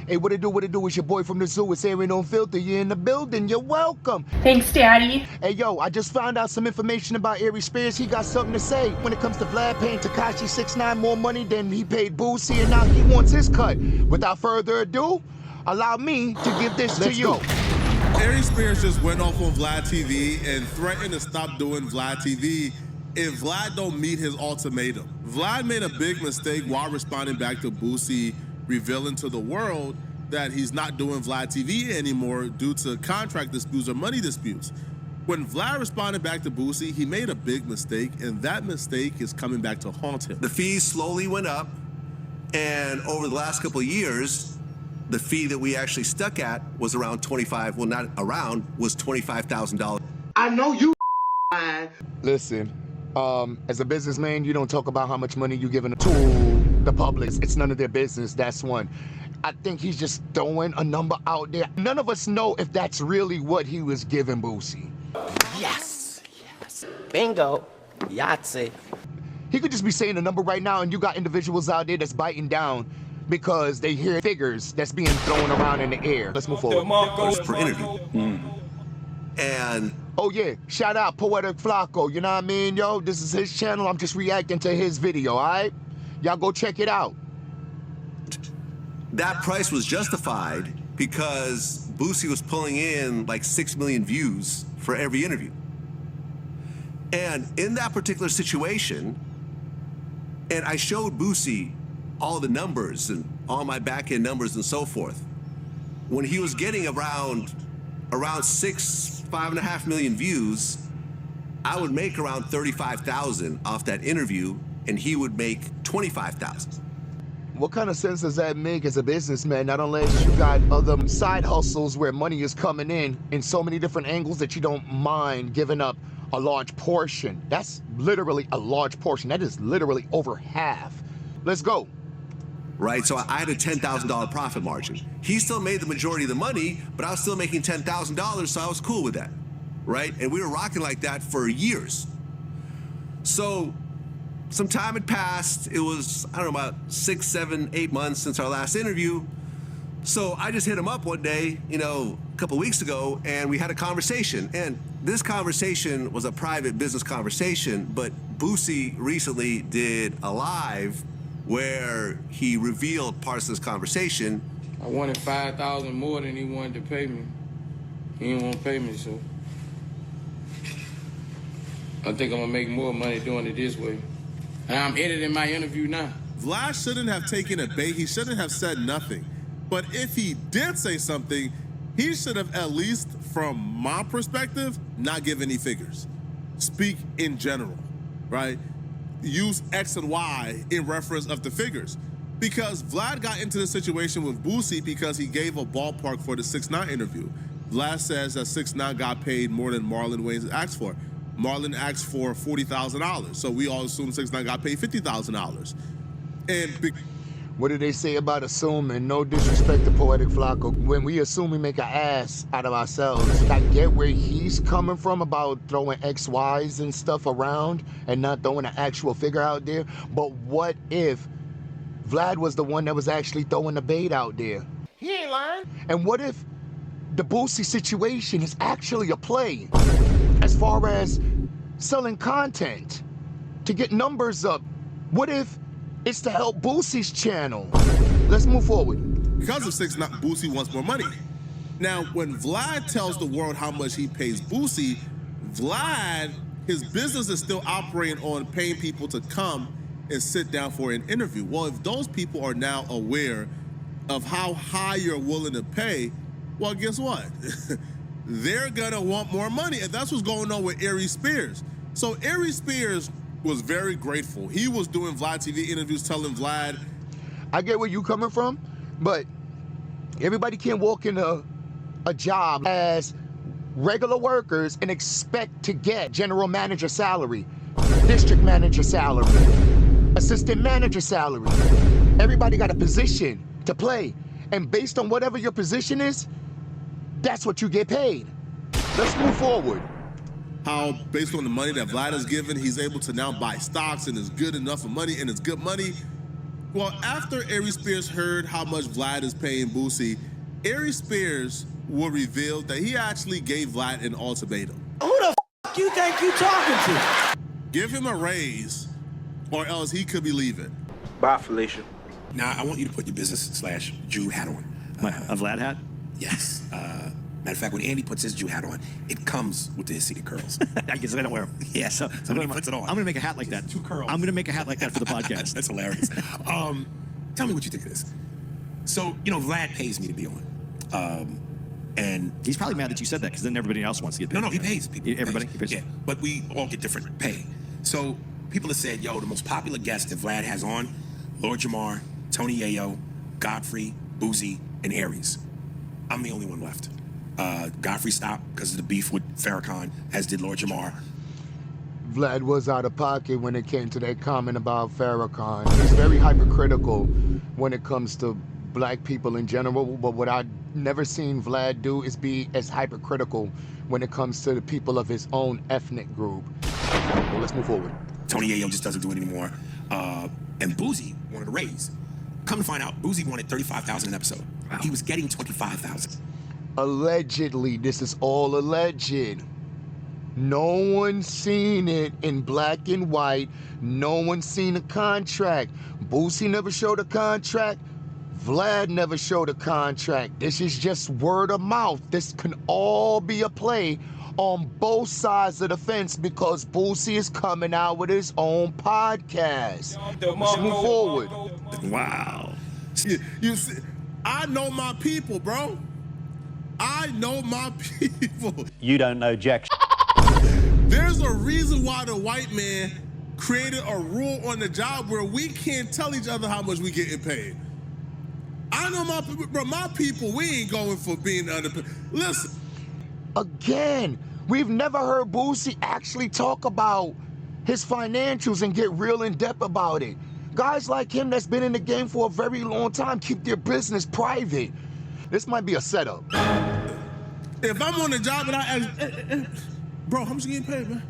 Hey, what it do? It's your boy from the zoo. It's Arie on Filter. You're in the building. You're welcome. Thanks, Daddy. Hey, yo, I just found out some information about Aries Spears. He got something to say when it comes to Vlad paying Tekashi 6ix9ine more money than he paid Boosie, and now he wants his cut. Without further ado, allow me to give this to you. Aries Spears just went off on VladTV and threatened to stop doing VladTV if Vlad don't meet his ultimatum. Vlad made a big mistake while responding back to Boosie, revealing to the world that he's not doing VladTV anymore due to contract disputes or money disputes. When Vlad responded back to Boosie, he made a big mistake, and that mistake is coming back to haunt him. The fees slowly went up, and over the last couple of years, the fee that we actually stuck at was around was $25,000. I know you. Listen, as a businessman, you don't talk about how much money you're giving to the public. It's none of their business, that's one. I think he's just throwing a number out there. None of us know if that's really what he was giving Boosie. Yes. Bingo. Yahtzee. He could just be saying a number right now, and you got individuals out there that's biting down because they hear figures that's being thrown around in the air. Let's move forward. Per interview. And oh yeah, shout out Poetic Flacco, you know what I mean? Yo, this is his channel. I'm just reacting to his video, all right? Y'all go check it out. that price was justified because Boosie was pulling in like 6 million views for every interview. And in that particular situation, and I showed Boosie all the numbers and all my back-end numbers and so forth, when he was getting around 5.5 million views, I would make around 35,000 off that interview, and he would make 25,000. What kind of sense does that make as a businessman, not unless you got other side hustles where money is coming in so many different angles that you don't mind giving up a large portion? That's literally a large portion. That is literally over half. Let's go. Right, so I had a $10,000 profit margin. He still made the majority of the money, but I was still making $10,000, so I was cool with that, right? And we were rocking like that for years. So some time had passed. It was, I don't know, about 6, 7, 8 months since our last interview. So I just hit him up one day, a couple weeks ago, and we had a conversation. And this conversation was a private business conversation, but Boosie recently did a live where he revealed parts of this conversation. I wanted $5,000 more than he wanted to pay me. He didn't want to pay me, so I think I'm gonna make more money doing it this way. And I'm editing my interview now. Vlad shouldn't have taken a bait. He shouldn't have said nothing. But if he did say something, he should have, at least from my perspective, not give any figures. Speak in general, right? Use X and Y in reference of the figures. Because Vlad got into the situation with Boosie because he gave a ballpark for the 6ix9ine interview. Vlad says that 6ix9ine got paid more than Marlon Wayans asked for. Marlon asked for $40,000, so we all assume 6ix9ine got paid $50,000. And what do they say about assuming? No disrespect to Poetic Flacco. When we assume we make an ass out of ourselves, I get where he's coming from about throwing X, Ys and stuff around and not throwing an actual figure out there. But what if Vlad was the one that was actually throwing the bait out there? He ain't lying. And what if the Boosie situation is actually a play as far as selling content to get numbers up? What if it's to help Boosie's channel? Let's move forward. Because of 6ix9ine, Boosie wants more money. Now, when Vlad tells the world how much he pays Boosie, Vlad, his business is still operating on paying people to come and sit down for an interview. Well, if those people are now aware of how high you're willing to pay, well, guess what? They're gonna want more money, and that's what's going on with Aries Spears. So Aries Spears was very grateful. He was doing VladTV interviews telling Vlad, I get where you coming from, but everybody can't walk in a job as regular workers and expect to get general manager salary, district manager salary, assistant manager salary. Everybody got a position to play, and based on whatever your position is, that's what you get paid. Let's move forward. how based on the money that Vlad has given, he's able to now buy stocks and it's good enough for money and it's good money. Well, after Aries Spears heard how much Vlad is paying Boosie, Aries Spears will reveal that he actually gave Vlad an ultimatum. Who the f you think you talking to? Give him a raise, or else he could be leaving. Bye, Felicia. Now, I want you to put your business/Jew hat on. A Vlad hat? Yes. Matter of fact, when Andy puts his Jew hat on, it comes with the seated curls. I guess I don't wear them. Yeah, so when he puts it on. I'm gonna make a hat like that. 2 curls. I'm gonna make a hat like that for the podcast. That's hilarious. Tell me what you think of this. So, you know, Vlad pays me to be on. And he's probably mad that you said that, because then everybody else wants to get paid. No, he pays people. Everybody? He pays. Yeah, but we all get different pay. So people have said, yo, the most popular guests that Vlad has on, Lord Jamar, Tony Yayo, Godfrey, Boosie, and Aries. I'm the only one left. Godfrey stopped because of the beef with Farrakhan, as did Lord Jamar. Vlad was out of pocket when it came to that comment about Farrakhan. He's very hypercritical when it comes to black people in general, but what I've never seen Vlad do is be as hypercritical when it comes to the people of his own ethnic group. Well, let's move forward. Tony Yayo just doesn't do it anymore. And Boosie wanted a raise. Come to find out, Boosie wanted $35,000 an episode. Wow. He was getting $25,000. Allegedly, this is all alleged. No one's seen it in black and white. No one's seen a contract. Boosie never showed a contract. Vlad never showed a contract. This is just word of mouth. This can all be a play on both sides of the fence because Boosie is coming out with his own podcast. Let's move forward. Wow. You see, I know my people, bro. I know my people. You don't know jack. There's a reason why the white man created a rule on the job where we can't tell each other how much we getting paid. I know my people, bro. My people, we ain't going for being underpaid. Listen. Again, we've never heard Boosie actually talk about his financials and get real in depth about it. Guys like him that's been in the game for a very long time keep their business private. This might be a setup. If I'm on the job and I ask, bro, how much you getting paid, man?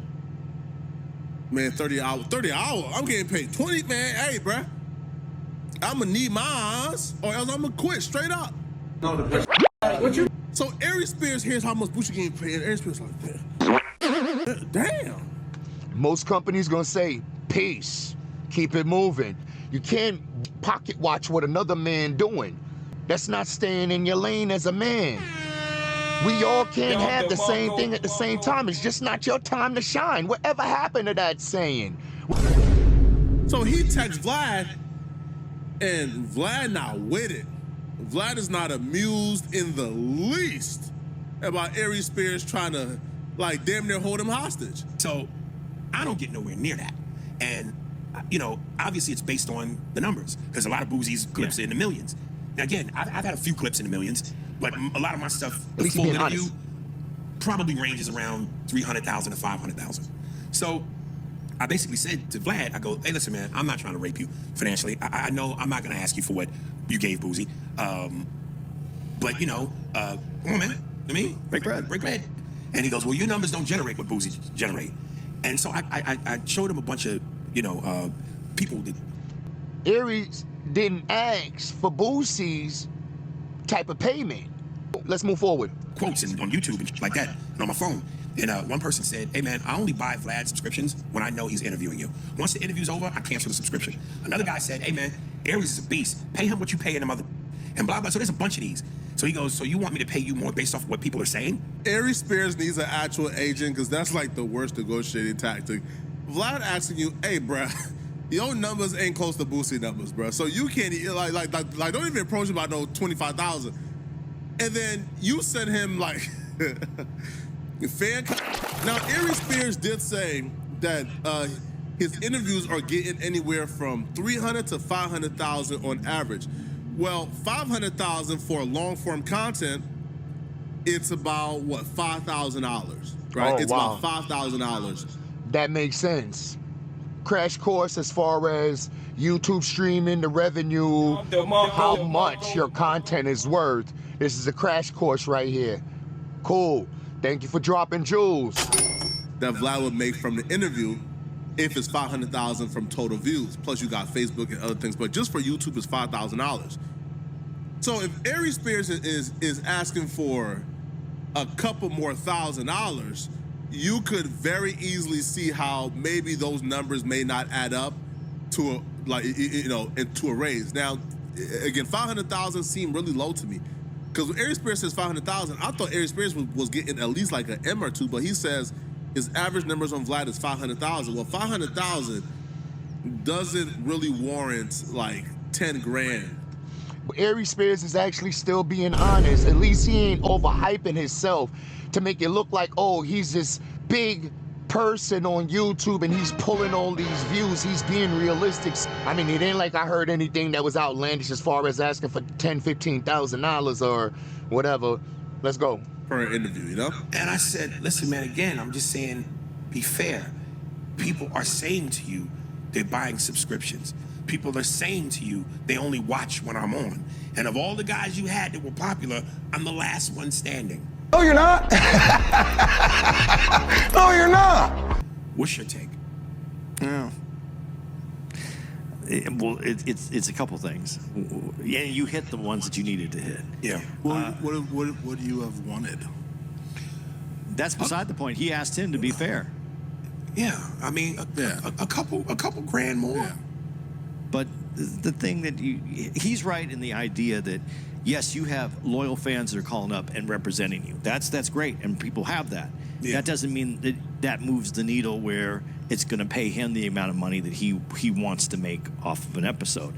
Man, 30 hours. 30 hours? I'm getting paid 20, man. Hey, bro. I'm gonna need my ass, or else I'm gonna quit straight up. What you? So Aries Spears hears how much Boosie getting paid, and Aries Spears like, damn. Most companies gonna say, peace, keep it moving. You can't pocket watch what another man doing. That's not staying in your lane as a man. We all can't have the same thing at the same time. It's just not your time to shine. Whatever happened to that saying? So he texts Vlad, and Vlad not with it. Vlad is not amused in the least about Aries Spears trying to, like, damn near hold him hostage. So I don't get nowhere near that. And, you know, obviously it's based on the numbers, because a lot of Boosie's clips are in the millions. Now, again, I've had a few clips in the millions, but a lot of my stuff, the full interview, probably ranges around 300,000 to 500,000. So I basically said to Vlad, I go, hey, listen, man, I'm not trying to rape you financially. I know I'm not going to ask you for what you gave Boosie. But, you know, come on, man. I mean, break bread. And he goes, well, your numbers don't generate what Boosie generate. And so I showed him a bunch of, you know, people that... Aries didn't ask for Boosie's type of payment. Let's move forward. Quotes on YouTube and like that, and on my phone. And one person said, hey man, I only buy Vlad subscriptions when I know he's interviewing you. Once the interview's over, I cancel the subscription. Another guy said, hey man, Aries is a beast. Pay him what you pay him other, and blah, blah. So there's a bunch of these. So he goes, so you want me to pay you more based off of what people are saying? Aries Spears needs an actual agent, because that's like the worst negotiating tactic. Vlad asking you, hey bruh, your numbers ain't close to Boosie numbers, bro. So you can't, like don't even approach him about no 25,000. And then you send him like fan. Now Aries Spears did say that his interviews are getting anywhere from 300 to 500,000 on average. Well, 500,000 for long form content, it's about what, $5,000, right? Oh, it's wow. about $5,000. That makes sense. Crash course as far as YouTube streaming, the revenue, how much your content is worth. This is a crash course right here. Cool. Thank you for dropping jewels. That Vlad would make from the interview if it's 500,000 from total views. Plus you got Facebook and other things, but just for YouTube it's $5,000. So if Aries Spears is asking for a couple more $1,000, you could very easily see how maybe those numbers may not add up to to a raise. Now, again, 500,000 seemed really low to me. Because when Aries Spears says 500,000, I thought Aries Spears was getting at least like an M or two, but he says his average numbers on Vlad is 500,000. Well, 500,000 doesn't really warrant like 10 grand. But Aries Spears is actually still being honest. At least he ain't overhyping himself to make it look like, oh, he's this big person on YouTube and he's pulling all these views. He's being realistic. I mean, it ain't like I heard anything that was outlandish as far as asking for $10,000, $15,000 or whatever. Let's go. For an interview, you know? And I said, listen, man, again, I'm just saying, be fair. People are saying to you, they're buying subscriptions. People are saying to you, they only watch when I'm on. And of all the guys you had that were popular, I'm the last one standing. No, you're not. No, you're not. What's your take? Yeah. Well, it's a couple things. Yeah, you hit the ones that you needed to hit. Yeah. What do you have wanted? That's beside the point. He asked him to be fair. Yeah, I mean, a couple grand more. Yeah. But the thing that he's right in the idea that, yes, you have loyal fans that are calling up and representing you. That's great, and people have that. Yeah. That doesn't mean that moves the needle where it's going to pay him the amount of money that he wants to make off of an episode.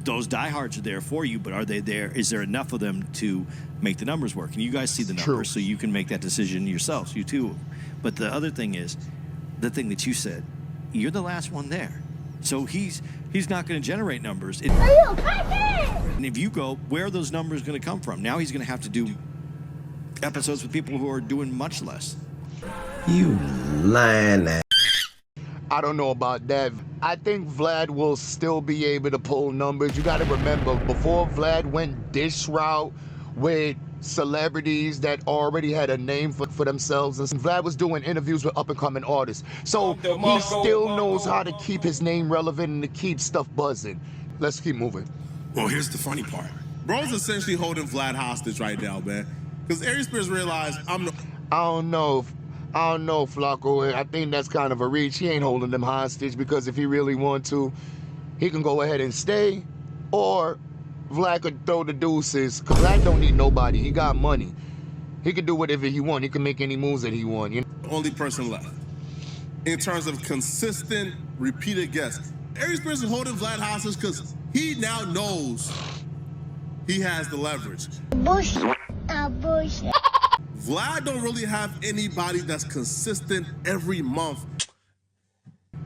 Those diehards are there for you, but are they there? Is there enough of them to make the numbers work? And you guys see the numbers, so you can make that decision yourselves, you too. But the other thing is, the thing that you said, you're the last one there. So he's not going to generate numbers. And if you go, where are those numbers going to come from? Now he's going to have to do episodes with people who are doing much less. You lying ass. I don't know about that. I think Vlad will still be able to pull numbers. You got to remember, before Vlad went this route with celebrities that already had a name for themselves, and Vlad was doing interviews with up-and-coming artists. So he still knows how to keep his name relevant and to keep stuff buzzing. Let's keep moving. Well, here's the funny part. Bro's essentially holding Vlad hostage right now, man. Because Aries Spears realized I don't know, Flacco. I think that's kind of a reach. He ain't holding them hostage, because if he really want to, he can go ahead and stay, or Vlad could throw the deuces. Because Vlad don't need nobody. He got money. He can do whatever he want. He can make any moves that he want. You know? Only person left in terms of consistent, repeated guests. Aries Spears is holding Vlad hostage because he now knows he has the leverage. Bullshit. Vlad don't really have anybody that's consistent every month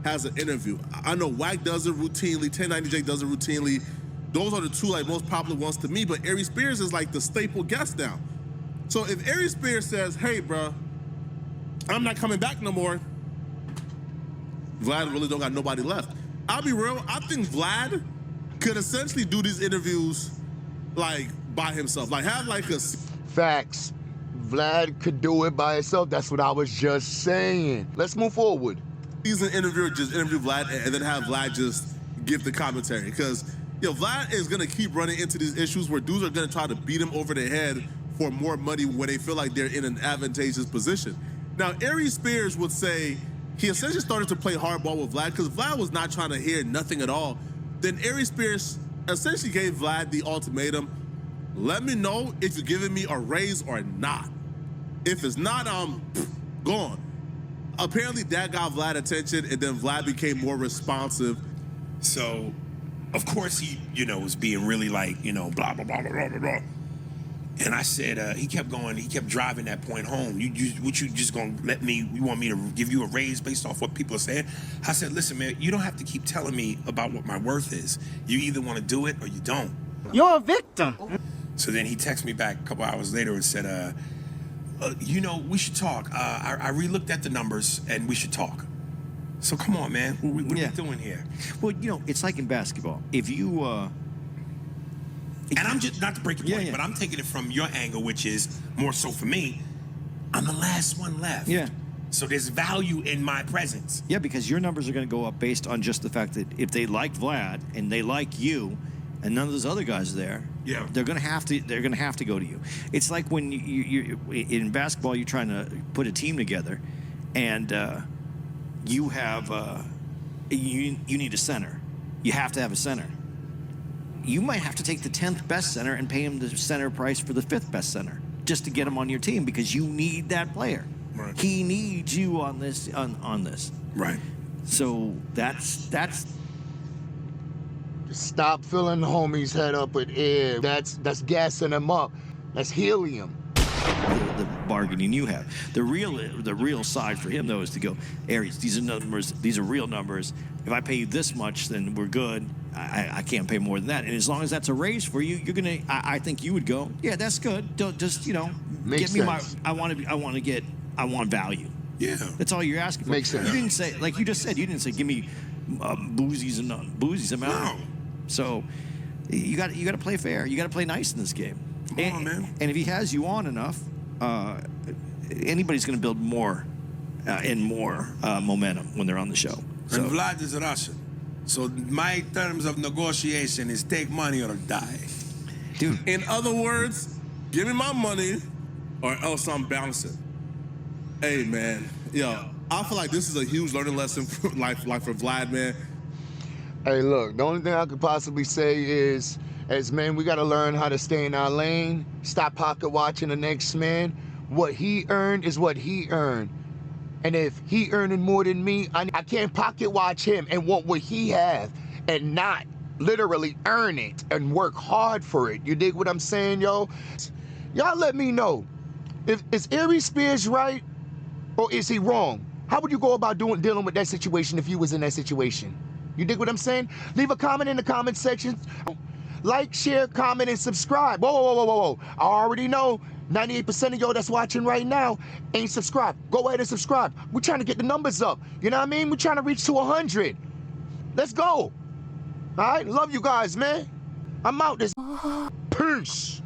has an interview. I know Wack does it routinely, 1090J does it routinely. Those are the two like most popular ones to me, but Aries Spears is like the staple guest now. So if Aries Spears says, hey, bro, I'm not coming back no more, Vlad really don't got nobody left. I'll be real, I think Vlad could essentially do these interviews like by himself, like have like a... Facts. Vlad could do it by himself. That's what I was just saying. Let's move forward. He's an interviewer, just interview Vlad and then have Vlad just give the commentary. Because, Vlad is going to keep running into these issues where dudes are going to try to beat him over the head for more money when they feel like they're in an advantageous position. Now, Aries Spears would say he essentially started to play hardball with Vlad because Vlad was not trying to hear nothing at all. Then Aries Spears essentially gave Vlad the ultimatum: let me know if you're giving me a raise or not. If it's not, I'm gone. Apparently that got Vlad attention, and then Vlad became more responsive. So, of course, he, was being really like, blah, blah, blah, blah, blah, blah. And I said, he kept going, he kept driving that point home. You just gonna you want me to give you a raise based off what people are saying? I said, listen, man, you don't have to keep telling me about what my worth is. You either want to do it or you don't. You're a victim. So then he texted me back a couple hours later and said, we should talk. I re-looked at the numbers and we should talk. So come on, man. What are we doing here? Well, it's like in basketball. If you... and I'm just, not to break your point, but I'm taking it from your angle, which is more so for me, I'm the last one left. Yeah. So there's value in my presence. Yeah, because your numbers are going to go up based on just the fact that if they like Vlad and they like you, and none of those other guys are there, Yeah. they're going to have to. They're going to have to go to you. It's like when you in basketball, you're trying to put a team together, and you have you need a center. You have to have a center. You might have to take the 10th best center and pay him the center price for the 5th best center just to get him on your team because you need that player. Right. He needs you on this on this. Right. So that's Stop filling the homie's head up with air. That's gassing him up. That's helium. the bargaining you have. The real side for him though is to go, Aries, these are numbers, these are real numbers. If I pay you this much, then we're good. I can't pay more than that. And as long as that's a raise for you, you're gonna. I think you would go, yeah, that's good. Don't just Makes get me sense. I want value. Yeah. That's all you're asking for. Makes sense. You didn't say, like you just said, you didn't say, give me boozies amount. No. So you got to play fair. You got to play nice in this game. Come on, man. And if he has you on enough, anybody's going to build more and more momentum when they're on the show. So, And Vlad is Russian. So my terms of negotiation is take money or die. dude, In other words, give me my money or else I'm bouncing. Hey, man. Yo, I feel like this is a huge learning lesson for life for Vlad, man. Hey, look, the only thing I could possibly say is, as men, we got to learn how to stay in our lane, stop pocket watching the next man. What he earned is what he earned. And if he earning more than me, I can't pocket watch him and want what he have and not literally earn it and work hard for it. You dig what I'm saying, yo? Y'all let me know. Is Aries Spears right or is he wrong? How would you go about dealing with that situation if you was in that situation? You dig what I'm saying? Leave a comment in the comment section. Like, share, comment, and subscribe. Whoa. I already know 98% of y'all that's watching right now ain't subscribed. Go ahead and subscribe. We're trying to get the numbers up. You know what I mean? We're trying to reach to 100. Let's go. All right? Love you guys, man. I'm out this. Peace.